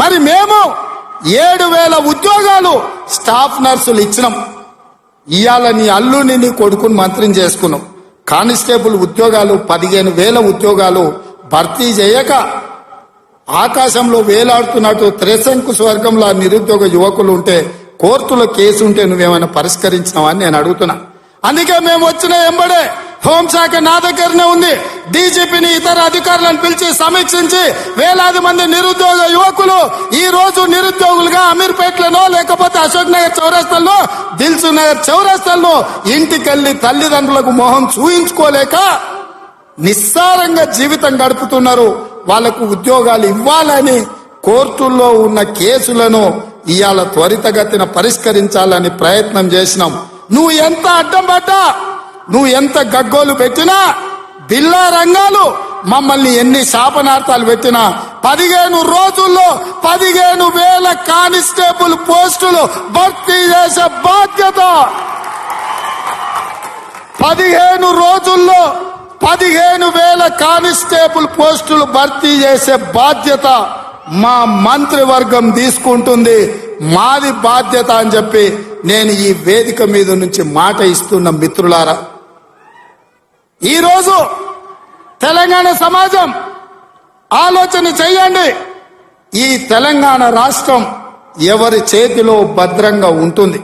మరి మేము 7,000 ఉద్యోగాలు స్టాఫ్ నర్సులు ఇచ్చినాం. ఇవాళ నీ అల్లుని నీ కొడుకుని మంత్రిని చేసుకున్నాం. కానిస్టేబుల్ ఉద్యోగాలు 15,000 ఉద్యోగాలు భర్తీ చేయక ఆకాశంలో వేలాడుతున్నట్టు త్రిశంకు స్వర్గంలో నిరుద్యోగ యువకులు ఉంటే కోర్టులో కేసు ఉంటే నువ్వేమైనా పరిష్కరించినావా అని నేను అడుగుతున్నా. అందుకే మేము వచ్చిన ఎంబడే హోంశాఖ నా దగ్గరనే ఉంది. డీజీపీని ఇతర అధికారులను పిలిచి సమీక్షించి వేలాది మంది నిరుద్యోగ యువకులు ఈ రోజు నిరుద్యోగులుగా అమీర్పేటలో లేకపోతే అశోక్ నగర్ చౌరస్తాల్లో దిల్సు నగర్ చౌరస్తాల్లో ఇంటికెళ్లి తల్లిదండ్రులకు మొహం చూయించుకోలేక నిస్సారంగా జీవితం గడుపుతున్నారు. వాళ్లకు ఉద్యోగాలు ఇవ్వాలని కోర్టుల్లో ఉన్న కేసులను ఇవాళ త్వరితగతిన పరిష్కరించాలని ప్రయత్నం చేసినాం. నువ్వు ఎంత అడ్డం పడ్డా, నువ్వు ఎంత గగ్గోలు పెట్టినా, బిల్లా రంగాలు మమ్మల్ని ఎన్ని శాపనార్థాలు పెట్టినా 15 రోజుల్లో 15,000 కానిస్టేబుల్ పోస్టులు భర్తీ చేసే బాధ్యత, 15 రోజుల్లో 15,000 కానిస్టేబుల్ పోస్టులు భర్తీ చేసే బాధ్యత మా మంత్రివర్గం తీసుకుంటుంది. మాది బాధ్యత అని చెప్పి నేను ఈ వేదిక మీద నుంచి మాట ఇస్తున్న మిత్రులారా, ఈరోజు తెలంగాణ సమాజం ఆలోచన చెయ్యండి. ఈ తెలంగాణ రాష్ట్రం ఎవరి చేతిలో భద్రంగా ఉంటుంది?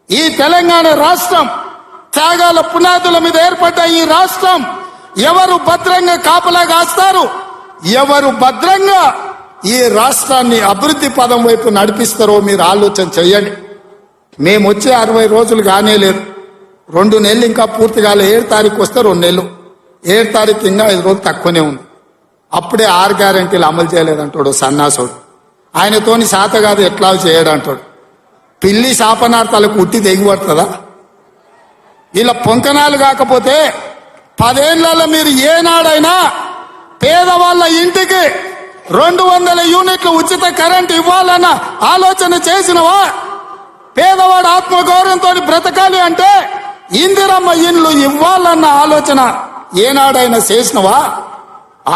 ఈ తెలంగాణ రాష్ట్రం త్యాగాల పునాదుల మీద ఏర్పడ్డ ఈ రాష్ట్రం ఎవరు భద్రంగా కాపలా కాస్తారు? ఎవరు భద్రంగా ఈ రాష్ట్రాన్ని అభివృద్ధి పదం వైపు నడిపిస్తారో మీరు ఆలోచన చెయ్యండి. మేము వచ్చే 60 రోజులు కానే లేదు, 2 నెలలు ఇంకా పూర్తి కాలే. 7 తారీఖు వస్తే 2 నెలలు, 7 తారీఖు ఇంకా 5 రోజులు తక్కువనే ఉంది. అప్పుడే 6 గ్యారెంటీలు అమలు చేయలేదంటాడు సన్నాసుడు. ఆయనతోని శాత కాదు ఎట్లా చేయడంటాడు. పిల్లి శాపనార్థాలకు ఉట్టి తెగిపడుతుందా? ఇలా పొంకనాలు కాకపోతే 10 ఏళ్లలో మీరు ఏనాడైనా పేదవాళ్ళ ఇంటికి 200 యూనిట్లు ఉచిత కరెంట్ ఇవ్వాలన్న ఆలోచన చేసినవా? పేదవాడు ఆత్మగౌరవంతో బ్రతకాలి అంటే ఇందిరమ్మ ఇండ్లు ఇవ్వాలన్న ఆలోచన ఏనాడైనా చేసినవా?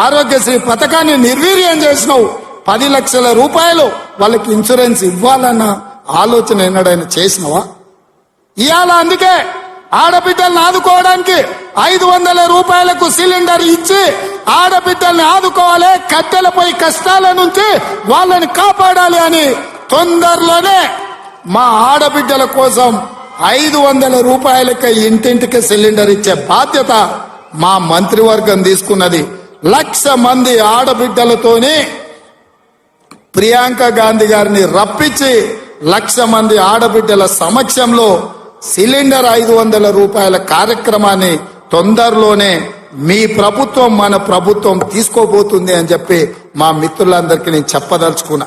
ఆరోగ్యశ్రీ పథకాన్ని నిర్వీర్యం చేసినావు. 10 లక్షల రూపాయలు వాళ్ళకి ఇన్సూరెన్స్ ఇవ్వాలన్న ఆలోచన ఏనాడైనా చేసినవా? ఇవాళ అందుకే ఆడబిడ్డల్ని ఆదుకోవడానికి 500 రూపాయలకు సిలిండర్ ఇచ్చి ఆడబిడ్డల్ని ఆదుకోవాలి, కట్టెలపై కష్టాల నుంచి వాళ్ళని కాపాడాలి అని తొందరలోనే మా ఆడబిడ్డల కోసం 500 రూపాయలకి ఇంటింటికి సిలిండర్ ఇచ్చే బాధ్యత మా మంత్రివర్గం తీసుకున్నది. 1,00,000 మంది ఆడబిడ్డలతోని ప్రియాంక గాంధీ గారిని రప్పించి 1,00,000 మంది ఆడబిడ్డల సమక్షంలో సిలిండర్ 500 రూపాయల కార్యక్రమాన్ని తొందరలోనే మీ ప్రభుత్వం మన ప్రభుత్వం తీసుకోబోతుంది అని చెప్పి మా మిత్రులందరికీ నేను చెప్పదలుచుకున్నా.